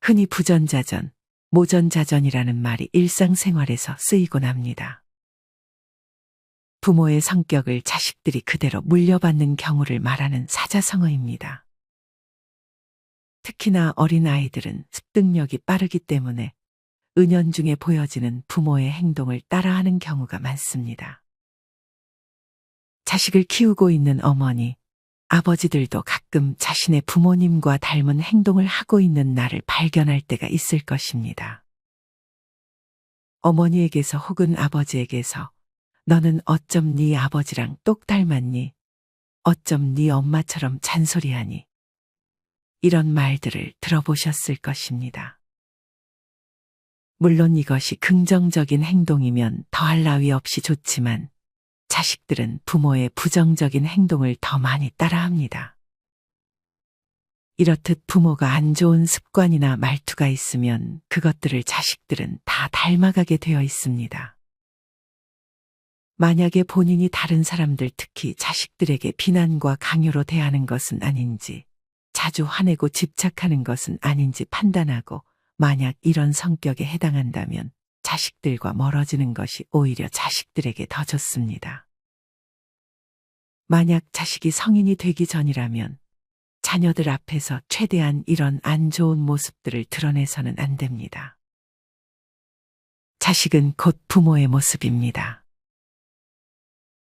흔히 부전자전, 모전자전이라는 말이 일상생활에서 쓰이곤 합니다. 부모의 성격을 자식들이 그대로 물려받는 경우를 말하는 사자성어입니다. 특히나 어린아이들은 습득력이 빠르기 때문에 은연중에 보여지는 부모의 행동을 따라하는 경우가 많습니다. 자식을 키우고 있는 어머니, 아버지들도 가끔 자신의 부모님과 닮은 행동을 하고 있는 나를 발견할 때가 있을 것입니다. 어머니에게서 혹은 아버지에게서 너는 어쩜 네 아버지랑 똑 닮았니? 어쩜 네 엄마처럼 잔소리하니? 이런 말들을 들어보셨을 것입니다. 물론 이것이 긍정적인 행동이면 더할 나위 없이 좋지만 자식들은 부모의 부정적인 행동을 더 많이 따라합니다. 이렇듯 부모가 안 좋은 습관이나 말투가 있으면 그것들을 자식들은 다 닮아가게 되어 있습니다. 만약에 본인이 다른 사람들 특히 자식들에게 비난과 강요로 대하는 것은 아닌지, 자주 화내고 집착하는 것은 아닌지 판단하고 만약 이런 성격에 해당한다면 자식들과 멀어지는 것이 오히려 자식들에게 더 좋습니다. 만약 자식이 성인이 되기 전이라면 자녀들 앞에서 최대한 이런 안 좋은 모습들을 드러내서는 안 됩니다. 자식은 곧 부모의 모습입니다.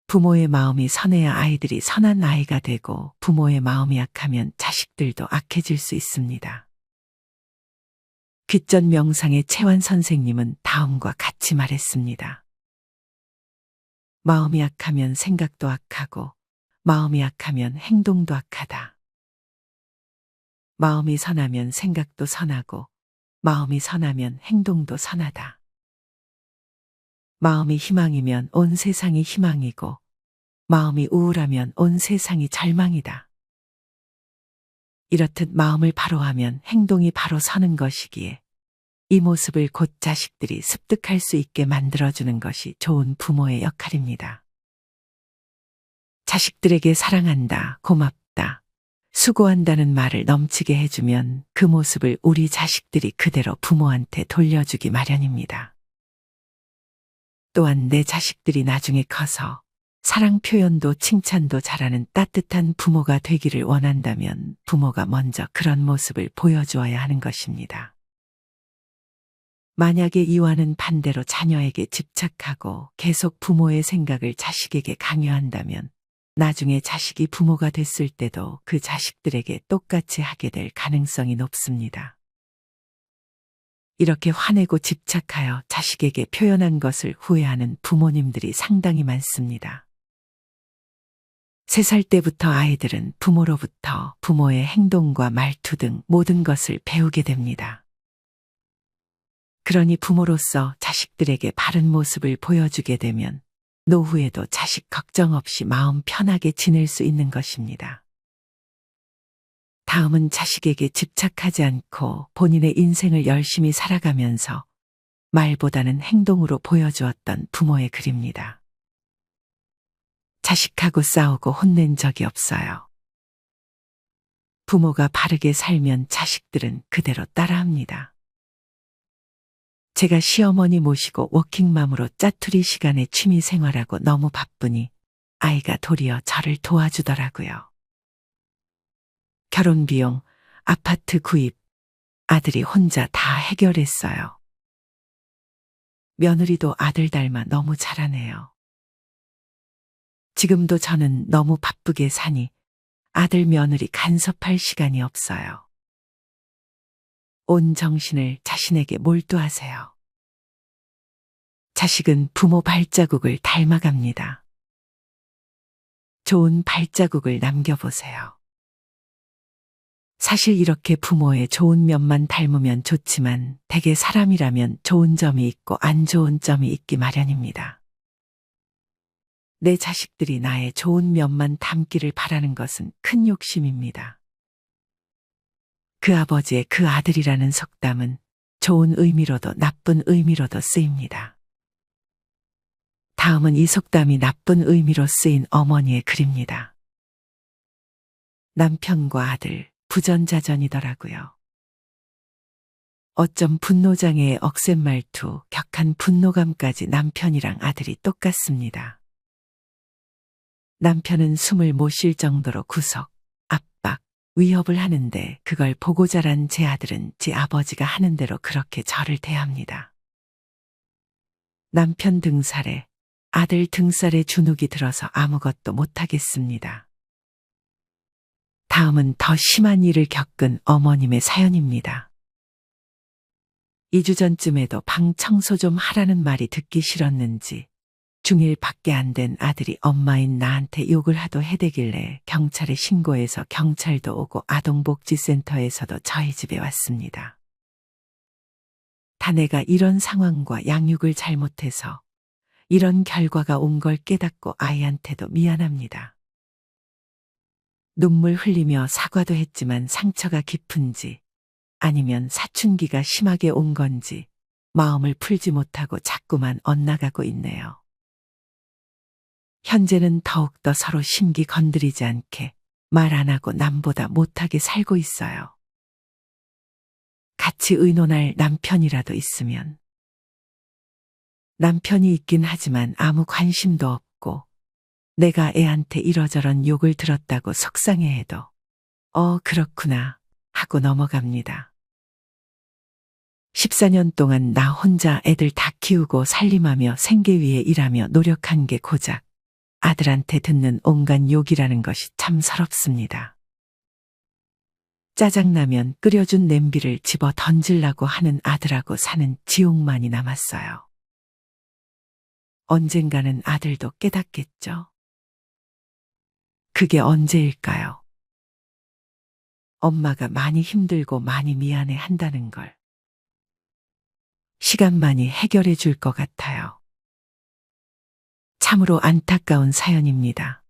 부모의 마음이 선해야 아이들이 선한 아이가 되고 부모의 마음이 약하면 자식들도 악해질 수 있습니다. 귓전 명상의 채환 선생님은 다음과 같이 말했습니다. 마음이 약하면 생각도 악하고 마음이 약하면 행동도 악하다. 마음이 선하면 생각도 선하고 마음이 선하면 행동도 선하다. 마음이 희망이면 온 세상이 희망이고 마음이 우울하면 온 세상이 절망이다. 이렇듯 마음을 바로 하면 행동이 바로 서는 것이기에 이 모습을 곧 자식들이 습득할 수 있게 만들어주는 것이 좋은 부모의 역할입니다. 자식들에게 사랑한다, 고맙다, 수고한다는 말을 넘치게 해주면 그 모습을 우리 자식들이 그대로 부모한테 돌려주기 마련입니다. 또한 내 자식들이 나중에 커서 사랑 표현도 칭찬도 잘하는 따뜻한 부모가 되기를 원한다면 부모가 먼저 그런 모습을 보여주어야 하는 것입니다. 만약에 이와는 반대로 자녀에게 집착하고 계속 부모의 생각을 자식에게 강요한다면 나중에 자식이 부모가 됐을 때도 그 자식들에게 똑같이 하게 될 가능성이 높습니다. 이렇게 화내고 집착하여 자식에게 표현한 것을 후회하는 부모님들이 상당히 많습니다. 3살 때부터 아이들은 부모로부터 부모의 행동과 말투 등 모든 것을 배우게 됩니다. 그러니 부모로서 자식들에게 바른 모습을 보여주게 되면 노후에도 자식 걱정 없이 마음 편하게 지낼 수 있는 것입니다. 다음은 자식에게 집착하지 않고 본인의 인생을 열심히 살아가면서 말보다는 행동으로 보여주었던 부모의 글입니다. 자식하고 싸우고 혼낸 적이 없어요. 부모가 바르게 살면 자식들은 그대로 따라합니다. 제가 시어머니 모시고 워킹맘으로 짜투리 시간에 취미 생활하고 너무 바쁘니 아이가 도리어 저를 도와주더라고요. 결혼 비용, 아파트 구입, 아들이 혼자 다 해결했어요. 며느리도 아들 닮아 너무 잘하네요. 지금도 저는 너무 바쁘게 사니 아들 며느리 간섭할 시간이 없어요. 온 정신을 자신에게 몰두하세요. 자식은 부모 발자국을 닮아갑니다. 좋은 발자국을 남겨보세요. 사실 이렇게 부모의 좋은 면만 닮으면 좋지만 대개 사람이라면 좋은 점이 있고 안 좋은 점이 있기 마련입니다. 내 자식들이 나의 좋은 면만 닮기를 바라는 것은 큰 욕심입니다. 그 아버지의 그 아들이라는 속담은 좋은 의미로도 나쁜 의미로도 쓰입니다. 다음은 이 속담이 나쁜 의미로 쓰인 어머니의 글입니다. 남편과 아들 부전자전이더라고요. 어쩜 분노장애의 억센 말투, 격한 분노감까지 남편이랑 아들이 똑같습니다. 남편은 숨을 못 쉴 정도로 구속, 압박, 위협을 하는데 그걸 보고 자란 제 아들은 지 아버지가 하는 대로 그렇게 저를 대합니다. 남편 등살에 아들 등살에 주눅이 들어서 아무것도 못하겠습니다. 다음은 더 심한 일을 겪은 어머님의 사연입니다. 2주 전쯤에도 방 청소 좀 하라는 말이 듣기 싫었는지 중1 밖에 안 된 아들이 엄마인 나한테 욕을 하도 해대길래 경찰에 신고해서 경찰도 오고 아동복지센터에서도 저희 집에 왔습니다. 다 내가 이런 상황과 양육을 잘못해서 이런 결과가 온 걸 깨닫고 아이한테도 미안합니다. 눈물 흘리며 사과도 했지만 상처가 깊은지 아니면 사춘기가 심하게 온 건지 마음을 풀지 못하고 자꾸만 엇나가고 있네요. 현재는 더욱더 서로 심기 건드리지 않게 말 안 하고 남보다 못하게 살고 있어요. 같이 의논할 남편이라도 있으면. 남편이 있긴 하지만 아무 관심도 없고 내가 애한테 이러저런 욕을 들었다고 속상해해도 그렇구나 하고 넘어갑니다. 14년 동안 나 혼자 애들 다 키우고 살림하며 생계 위해 일하며 노력한 게 고작 아들한테 듣는 온갖 욕이라는 것이 참 서럽습니다. 짜장라면 끓여준 냄비를 집어 던질라고 하는 아들하고 사는 지옥만이 남았어요. 언젠가는 아들도 깨닫겠죠. 그게 언제일까요? 엄마가 많이 힘들고 많이 미안해 한다는 걸. 시간만이 해결해 줄 것 같아요. 참으로 안타까운 사연입니다.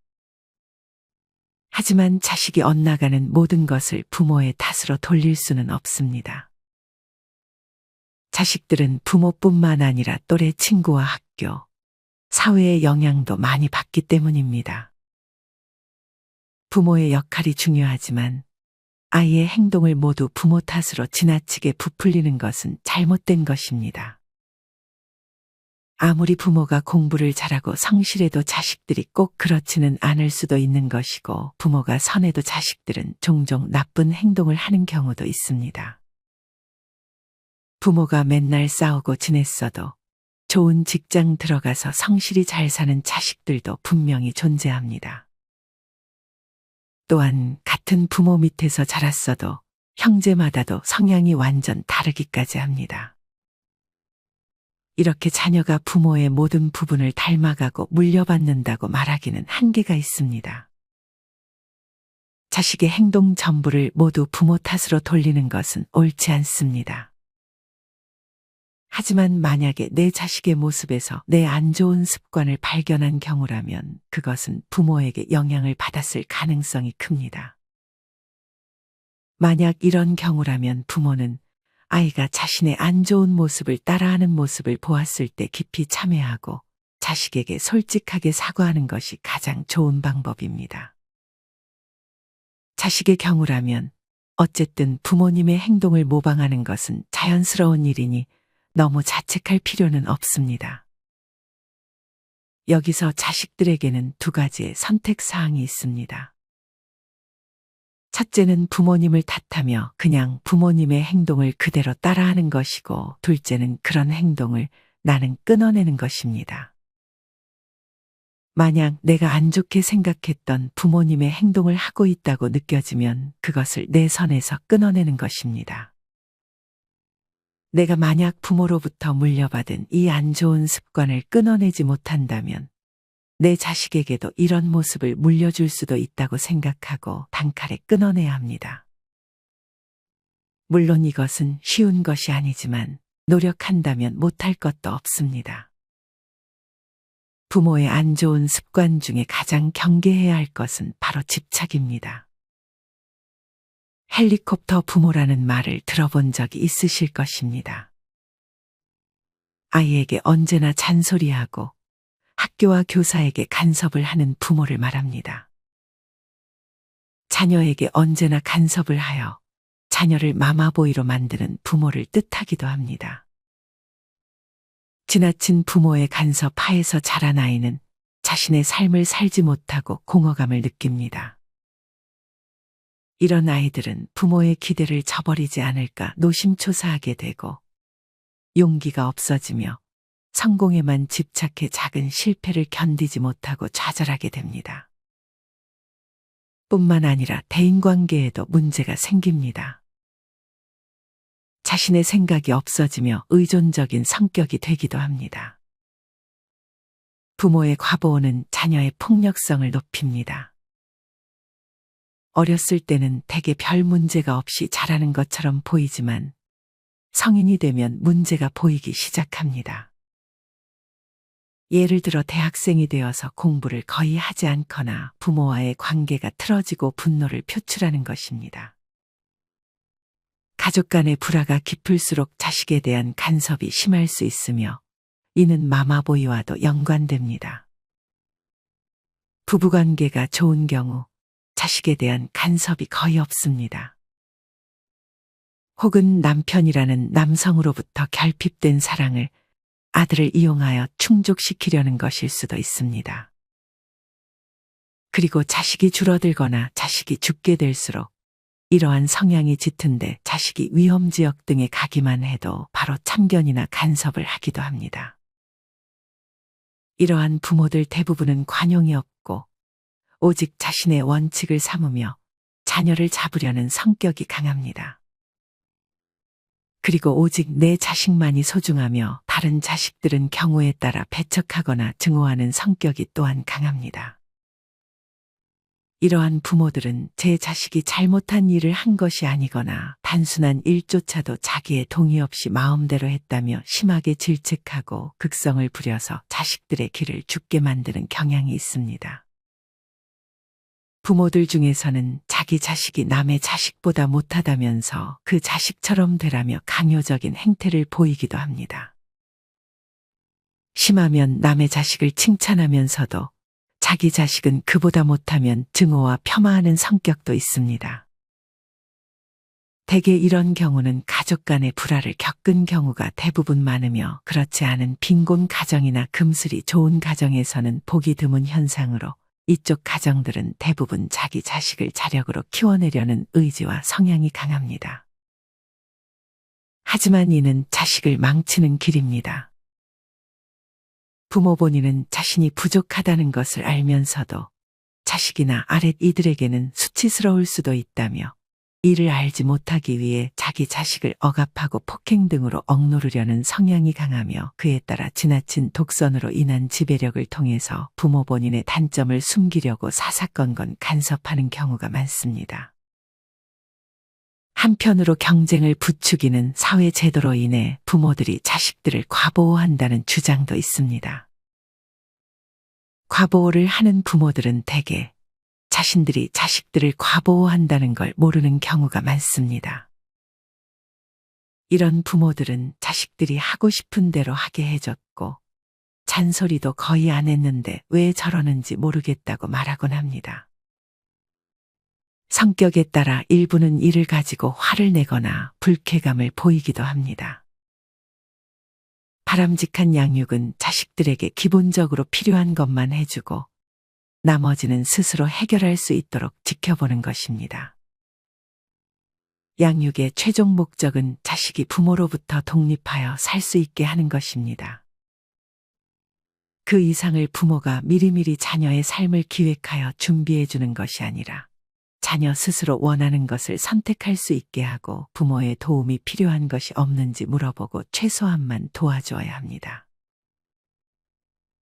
하지만 자식이 엇나가는 모든 것을 부모의 탓으로 돌릴 수는 없습니다. 자식들은 부모뿐만 아니라 또래 친구와 학교, 사회의 영향도 많이 받기 때문입니다. 부모의 역할이 중요하지만 아이의 행동을 모두 부모 탓으로 지나치게 부풀리는 것은 잘못된 것입니다. 아무리 부모가 공부를 잘하고 성실해도 자식들이 꼭 그렇지는 않을 수도 있는 것이고 부모가 선해도 자식들은 종종 나쁜 행동을 하는 경우도 있습니다. 부모가 맨날 싸우고 지냈어도 좋은 직장 들어가서 성실히 잘 사는 자식들도 분명히 존재합니다. 또한 같은 부모 밑에서 자랐어도 형제마다도 성향이 완전 다르기까지 합니다. 이렇게 자녀가 부모의 모든 부분을 닮아가고 물려받는다고 말하기는 한계가 있습니다. 자식의 행동 전부를 모두 부모 탓으로 돌리는 것은 옳지 않습니다. 하지만 만약에 내 자식의 모습에서 내 안 좋은 습관을 발견한 경우라면 그것은 부모에게 영향을 받았을 가능성이 큽니다. 만약 이런 경우라면 부모는 아이가 자신의 안 좋은 모습을 따라하는 모습을 보았을 때 깊이 참회하고 자식에게 솔직하게 사과하는 것이 가장 좋은 방법입니다. 자식의 경우라면 어쨌든 부모님의 행동을 모방하는 것은 자연스러운 일이니 너무 자책할 필요는 없습니다. 여기서 자식들에게는 두 가지의 선택사항이 있습니다. 첫째는 부모님을 탓하며 그냥 부모님의 행동을 그대로 따라하는 것이고, 둘째는 그런 행동을 나는 끊어내는 것입니다. 만약 내가 안 좋게 생각했던 부모님의 행동을 하고 있다고 느껴지면 그것을 내 선에서 끊어내는 것입니다. 내가 만약 부모로부터 물려받은 이 안 좋은 습관을 끊어내지 못한다면 내 자식에게도 이런 모습을 물려줄 수도 있다고 생각하고 단칼에 끊어내야 합니다. 물론 이것은 쉬운 것이 아니지만 노력한다면 못할 것도 없습니다. 부모의 안 좋은 습관 중에 가장 경계해야 할 것은 바로 집착입니다. 헬리콥터 부모라는 말을 들어본 적이 있으실 것입니다. 아이에게 언제나 잔소리하고 학교와 교사에게 간섭을 하는 부모를 말합니다. 자녀에게 언제나 간섭을 하여 자녀를 마마보이로 만드는 부모를 뜻하기도 합니다. 지나친 부모의 간섭 하에서 자란 아이는 자신의 삶을 살지 못하고 공허감을 느낍니다. 이런 아이들은 부모의 기대를 저버리지 않을까 노심초사하게 되고 용기가 없어지며 성공에만 집착해 작은 실패를 견디지 못하고 좌절하게 됩니다. 뿐만 아니라 대인관계에도 문제가 생깁니다. 자신의 생각이 없어지며 의존적인 성격이 되기도 합니다. 부모의 과보호는 자녀의 폭력성을 높입니다. 어렸을 때는 대개 별 문제가 없이 자라는 것처럼 보이지만 성인이 되면 문제가 보이기 시작합니다. 예를 들어 대학생이 되어서 공부를 거의 하지 않거나 부모와의 관계가 틀어지고 분노를 표출하는 것입니다. 가족 간의 불화가 깊을수록 자식에 대한 간섭이 심할 수 있으며 이는 마마보이와도 연관됩니다. 부부관계가 좋은 경우 자식에 대한 간섭이 거의 없습니다. 혹은 남편이라는 남성으로부터 결핍된 사랑을 아들을 이용하여 충족시키려는 것일 수도 있습니다. 그리고 자식이 줄어들거나 자식이 죽게 될수록 이러한 성향이 짙은데 자식이 위험지역 등에 가기만 해도 바로 참견이나 간섭을 하기도 합니다. 이러한 부모들 대부분은 관용이 없고 오직 자신의 원칙을 삼으며 자녀를 잡으려는 성격이 강합니다. 그리고 오직 내 자식만이 소중하며 다른 자식들은 경우에 따라 배척하거나 증오하는 성격이 또한 강합니다. 이러한 부모들은 제 자식이 잘못한 일을 한 것이 아니거나 단순한 일조차도 자기의 동의 없이 마음대로 했다며 심하게 질책하고 극성을 부려서 자식들의 길을 죽게 만드는 경향이 있습니다. 부모들 중에서는 자기 자식이 남의 자식보다 못하다면서 그 자식처럼 되라며 강요적인 행태를 보이기도 합니다. 심하면 남의 자식을 칭찬하면서도 자기 자식은 그보다 못하면 증오와 폄하하는 성격도 있습니다. 대개 이런 경우는 가족 간의 불화를 겪은 경우가 대부분 많으며 그렇지 않은 빈곤 가정이나 금슬이 좋은 가정에서는 보기 드문 현상으로 이쪽 가정들은 대부분 자기 자식을 자력으로 키워내려는 의지와 성향이 강합니다. 하지만 이는 자식을 망치는 길입니다. 부모 본인은 자신이 부족하다는 것을 알면서도 자식이나 아랫 이들에게는 수치스러울 수도 있다며 이를 알지 못하기 위해 자기 자식을 억압하고 폭행 등으로 억누르려는 성향이 강하며 그에 따라 지나친 독선으로 인한 지배력을 통해서 부모 본인의 단점을 숨기려고 사사건건 간섭하는 경우가 많습니다. 한편으로 경쟁을 부추기는 사회 제도로 인해 부모들이 자식들을 과보호한다는 주장도 있습니다. 과보호를 하는 부모들은 대개 자신들이 자식들을 과보호한다는 걸 모르는 경우가 많습니다. 이런 부모들은 자식들이 하고 싶은 대로 하게 해줬고 잔소리도 거의 안 했는데 왜 저러는지 모르겠다고 말하곤 합니다. 성격에 따라 일부는 이를 가지고 화를 내거나 불쾌감을 보이기도 합니다. 바람직한 양육은 자식들에게 기본적으로 필요한 것만 해주고 나머지는 스스로 해결할 수 있도록 지켜보는 것입니다. 양육의 최종 목적은 자식이 부모로부터 독립하여 살 수 있게 하는 것입니다. 그 이상을 부모가 미리미리 자녀의 삶을 기획하여 준비해 주는 것이 아니라 자녀 스스로 원하는 것을 선택할 수 있게 하고 부모의 도움이 필요한 것이 없는지 물어보고 최소한만 도와줘야 합니다.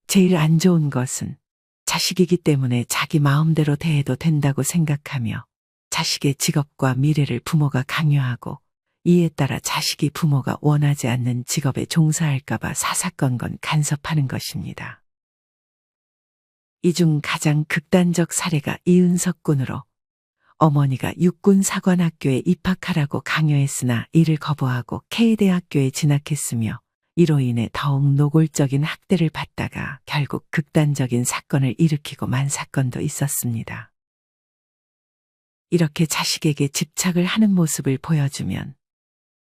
제일 안 좋은 것은 자식이기 때문에 자기 마음대로 대해도 된다고 생각하며 자식의 직업과 미래를 부모가 강요하고 이에 따라 자식이 부모가 원하지 않는 직업에 종사할까봐 사사건건 간섭하는 것입니다. 이 중 가장 극단적 사례가 이은석 군으로 어머니가 육군사관학교에 입학하라고 강요했으나 이를 거부하고 K대학교에 진학했으며 이로 인해 더욱 노골적인 학대를 받다가 결국 극단적인 사건을 일으키고 만 사건도 있었습니다. 이렇게 자식에게 집착을 하는 모습을 보여주면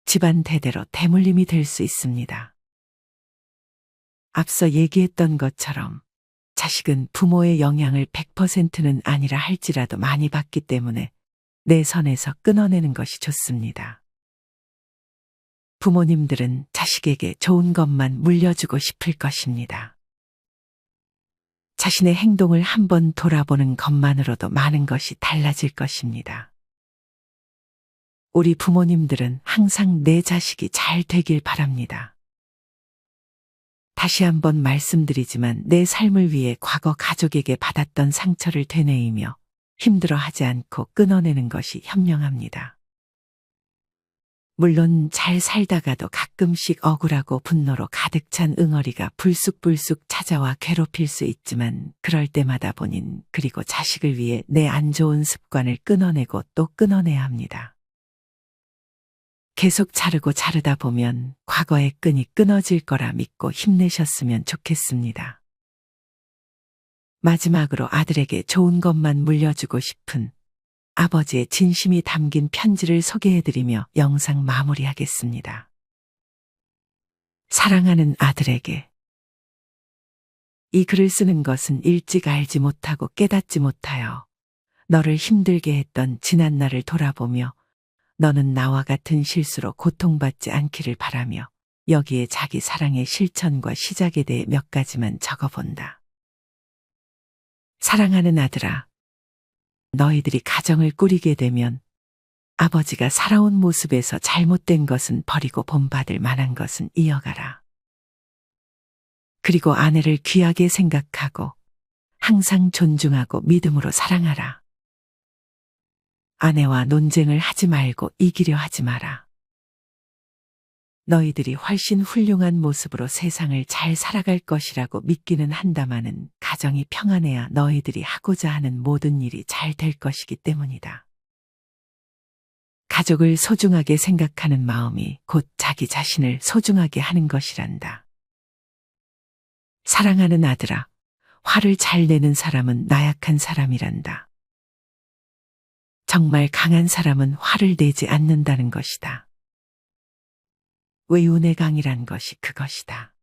집안 대대로 대물림이 될 수 있습니다. 앞서 얘기했던 것처럼 자식은 부모의 영향을 100%는 아니라 할지라도 많이 받기 때문에 내 선에서 끊어내는 것이 좋습니다. 부모님들은 자식에게 좋은 것만 물려주고 싶을 것입니다. 자신의 행동을 한번 돌아보는 것만으로도 많은 것이 달라질 것입니다. 우리 부모님들은 항상 내 자식이 잘 되길 바랍니다. 다시 한번 말씀드리지만 내 삶을 위해 과거 가족에게 받았던 상처를 되뇌이며 힘들어하지 않고 끊어내는 것이 현명합니다. 물론 잘 살다가도 가끔씩 억울하고 분노로 가득 찬 응어리가 불쑥불쑥 찾아와 괴롭힐 수 있지만 그럴 때마다 본인 그리고 자식을 위해 내 안 좋은 습관을 끊어내고 또 끊어내야 합니다. 계속 자르다 보면 과거의 끈이 끊어질 거라 믿고 힘내셨으면 좋겠습니다. 마지막으로 아들에게 좋은 것만 물려주고 싶은 아버지의 진심이 담긴 편지를 소개해드리며 영상 마무리하겠습니다. 사랑하는 아들에게. 이 글을 쓰는 것은 일찍 알지 못하고 깨닫지 못하여 너를 힘들게 했던 지난 날을 돌아보며 너는 나와 같은 실수로 고통받지 않기를 바라며 여기에 자기 사랑의 실천과 시작에 대해 몇 가지만 적어본다. 사랑하는 아들아, 너희들이 가정을 꾸리게 되면 아버지가 살아온 모습에서 잘못된 것은 버리고 본받을 만한 것은 이어가라. 그리고 아내를 귀하게 생각하고 항상 존중하고 믿음으로 사랑하라. 아내와 논쟁을 하지 말고 이기려 하지 마라. 너희들이 훨씬 훌륭한 모습으로 세상을 잘 살아갈 것이라고 믿기는 한다마는 가정이 평안해야 너희들이 하고자 하는 모든 일이 잘 될 것이기 때문이다. 가족을 소중하게 생각하는 마음이 곧 자기 자신을 소중하게 하는 것이란다. 사랑하는 아들아, 화를 잘 내는 사람은 나약한 사람이란다. 정말 강한 사람은 화를 내지 않는다는 것이다. 외운의 강이란 것이 그것이다.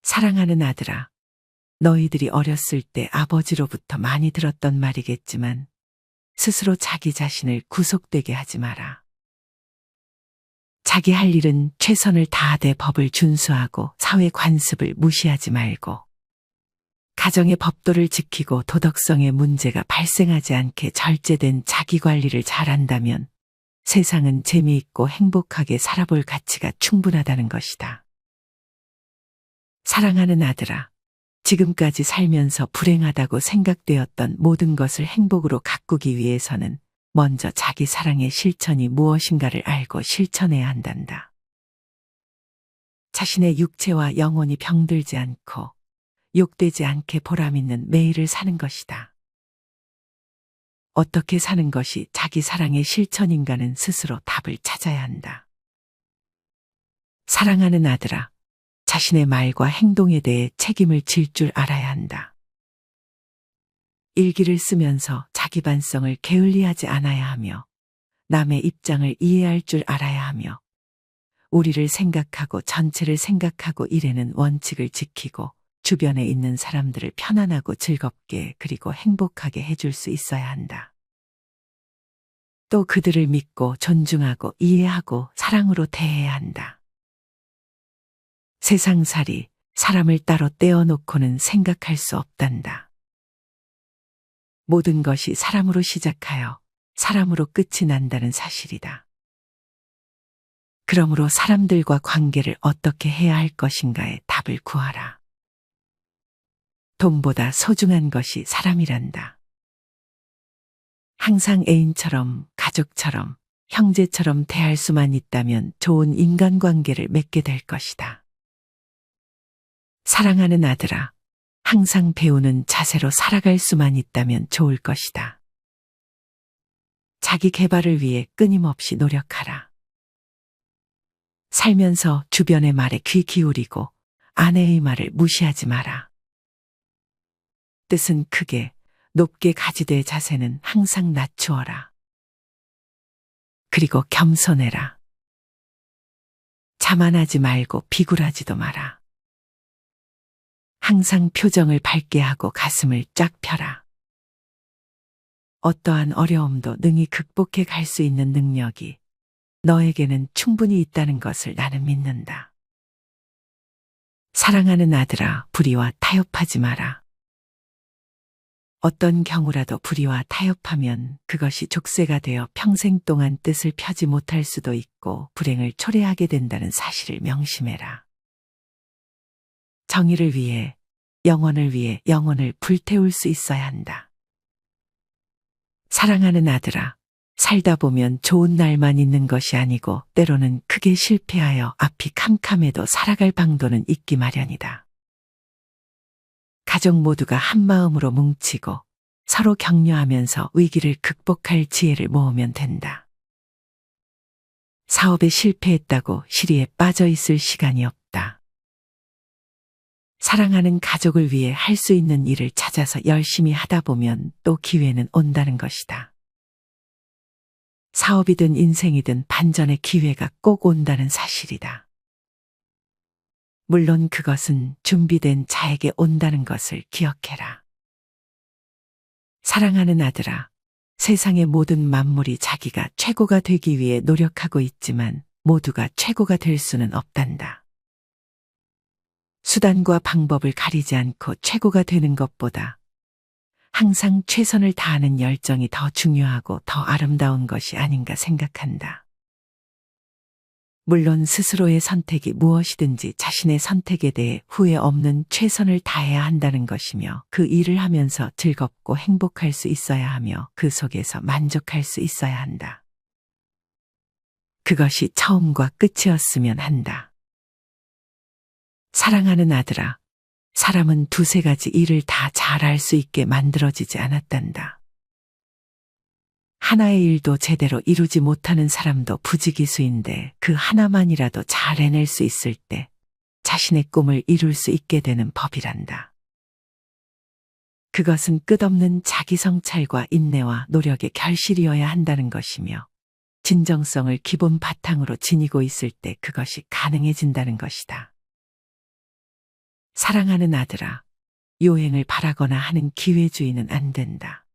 사랑하는 아들아, 너희들이 어렸을 때 아버지로부터 많이 들었던 말이겠지만 스스로 자기 자신을 구속되게 하지 마라. 자기 할 일은 최선을 다하되 법을 준수하고 사회 관습을 무시하지 말고 가정의 법도를 지키고 도덕성의 문제가 발생하지 않게 절제된 자기 관리를 잘한다면 세상은 재미있고 행복하게 살아볼 가치가 충분하다는 것이다. 사랑하는 아들아, 지금까지 살면서 불행하다고 생각되었던 모든 것을 행복으로 가꾸기 위해서는 먼저 자기 사랑의 실천이 무엇인가를 알고 실천해야 한단다. 자신의 육체와 영혼이 병들지 않고 욕되지 않게 보람있는 매일을 사는 것이다. 어떻게 사는 것이 자기 사랑의 실천인가는 스스로 답을 찾아야 한다. 사랑하는 아들아, 자신의 말과 행동에 대해 책임을 질 줄 알아야 한다. 일기를 쓰면서 자기 반성을 게을리하지 않아야 하며 남의 입장을 이해할 줄 알아야 하며 우리를 생각하고 전체를 생각하고 일에는 원칙을 지키고 주변에 있는 사람들을 편안하고 즐겁게 그리고 행복하게 해줄 수 있어야 한다. 또 그들을 믿고 존중하고 이해하고 사랑으로 대해야 한다. 세상살이 사람을 따로 떼어놓고는 생각할 수 없단다. 모든 것이 사람으로 시작하여 사람으로 끝이 난다는 사실이다. 그러므로 사람들과 관계를 어떻게 해야 할 것인가에 답을 구하라. 돈보다 소중한 것이 사람이란다. 항상 애인처럼, 가족처럼, 형제처럼 대할 수만 있다면 좋은 인간관계를 맺게 될 것이다. 사랑하는 아들아, 항상 배우는 자세로 살아갈 수만 있다면 좋을 것이다. 자기 개발을 위해 끊임없이 노력하라. 살면서 주변의 말에 귀 기울이고 아내의 말을 무시하지 마라. 뜻은 크게 높게 가지되 자세는 항상 낮추어라. 그리고 겸손해라. 자만하지 말고 비굴하지도 마라. 항상 표정을 밝게 하고 가슴을 쫙 펴라. 어떠한 어려움도 능히 극복해 갈 수 있는 능력이 너에게는 충분히 있다는 것을 나는 믿는다. 사랑하는 아들아, 불의와 타협하지 마라. 어떤 경우라도 불의와 타협하면 그것이 족쇄가 되어 평생 동안 뜻을 펴지 못할 수도 있고 불행을 초래하게 된다는 사실을 명심해라. 정의를 위해 영혼을 불태울 수 있어야 한다. 사랑하는 아들아, 살다 보면 좋은 날만 있는 것이 아니고 때로는 크게 실패하여 앞이 캄캄해도 살아갈 방도는 있기 마련이다. 가족 모두가 한마음으로 뭉치고 서로 격려하면서 위기를 극복할 지혜를 모으면 된다. 사업에 실패했다고 시리에 빠져 있을 시간이 없다. 사랑하는 가족을 위해 할 수 있는 일을 찾아서 열심히 하다 보면 또 기회는 온다는 것이다. 사업이든 인생이든 반전의 기회가 꼭 온다는 사실이다. 물론 그것은 준비된 자에게 온다는 것을 기억해라. 사랑하는 아들아, 세상의 모든 만물이 자기가 최고가 되기 위해 노력하고 있지만 모두가 최고가 될 수는 없단다. 수단과 방법을 가리지 않고 최고가 되는 것보다 항상 최선을 다하는 열정이 더 중요하고 더 아름다운 것이 아닌가 생각한다. 물론 스스로의 선택이 무엇이든지 자신의 선택에 대해 후회 없는 최선을 다해야 한다는 것이며 그 일을 하면서 즐겁고 행복할 수 있어야 하며 그 속에서 만족할 수 있어야 한다. 그것이 처음과 끝이었으면 한다. 사랑하는 아들아, 사람은 두세 가지 일을 다 잘할 수 있게 만들어지지 않았단다. 하나의 일도 제대로 이루지 못하는 사람도 부지기수인데 그 하나만이라도 잘 해낼 수 있을 때 자신의 꿈을 이룰 수 있게 되는 법이란다. 그것은 끝없는 자기 성찰과 인내와 노력의 결실이어야 한다는 것이며 진정성을 기본 바탕으로 지니고 있을 때 그것이 가능해진다는 것이다. 사랑하는 아들아, 요행을 바라거나 하는 기회주의는 안 된다.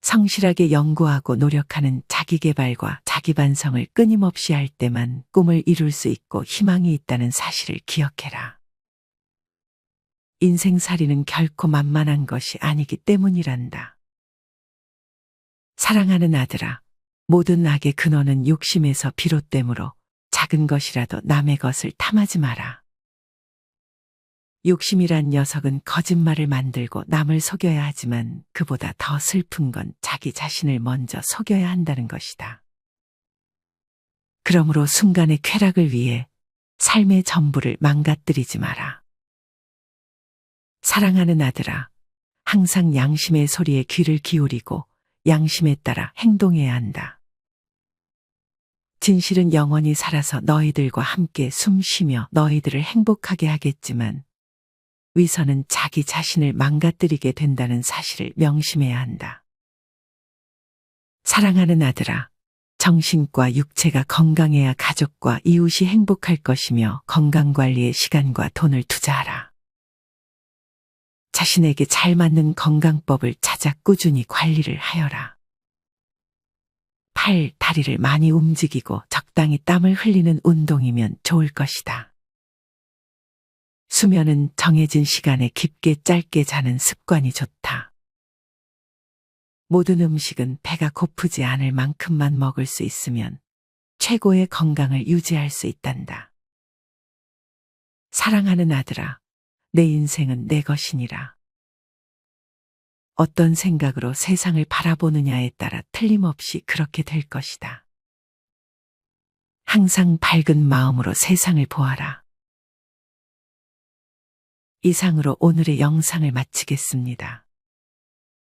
성실하게 연구하고 노력하는 자기개발과 자기반성을 끊임없이 할 때만 꿈을 이룰 수 있고 희망이 있다는 사실을 기억해라. 인생살이는 결코 만만한 것이 아니기 때문이란다. 사랑하는 아들아, 모든 악의 근원은 욕심에서 비롯되므로 작은 것이라도 남의 것을 탐하지 마라. 욕심이란 녀석은 거짓말을 만들고 남을 속여야 하지만 그보다 더 슬픈 건 자기 자신을 먼저 속여야 한다는 것이다. 그러므로 순간의 쾌락을 위해 삶의 전부를 망가뜨리지 마라. 사랑하는 아들아, 항상 양심의 소리에 귀를 기울이고 양심에 따라 행동해야 한다. 진실은 영원히 살아서 너희들과 함께 숨 쉬며 너희들을 행복하게 하겠지만 위선은 자기 자신을 망가뜨리게 된다는 사실을 명심해야 한다. 사랑하는 아들아, 정신과 육체가 건강해야 가족과 이웃이 행복할 것이며 건강관리에 시간과 돈을 투자하라. 자신에게 잘 맞는 건강법을 찾아 꾸준히 관리를 하여라. 팔, 다리를 많이 움직이고 적당히 땀을 흘리는 운동이면 좋을 것이다. 수면은 정해진 시간에 깊게 짧게 자는 습관이 좋다. 모든 음식은 배가 고프지 않을 만큼만 먹을 수 있으면 최고의 건강을 유지할 수 있단다. 사랑하는 아들아, 내 인생은 내 것이니라. 어떤 생각으로 세상을 바라보느냐에 따라 틀림없이 그렇게 될 것이다. 항상 밝은 마음으로 세상을 보아라. 이상으로 오늘의 영상을 마치겠습니다.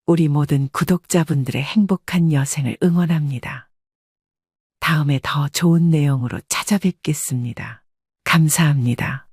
우리 모든 구독자분들의 행복한 여생을 응원합니다. 다음에 더 좋은 내용으로 찾아뵙겠습니다. 감사합니다.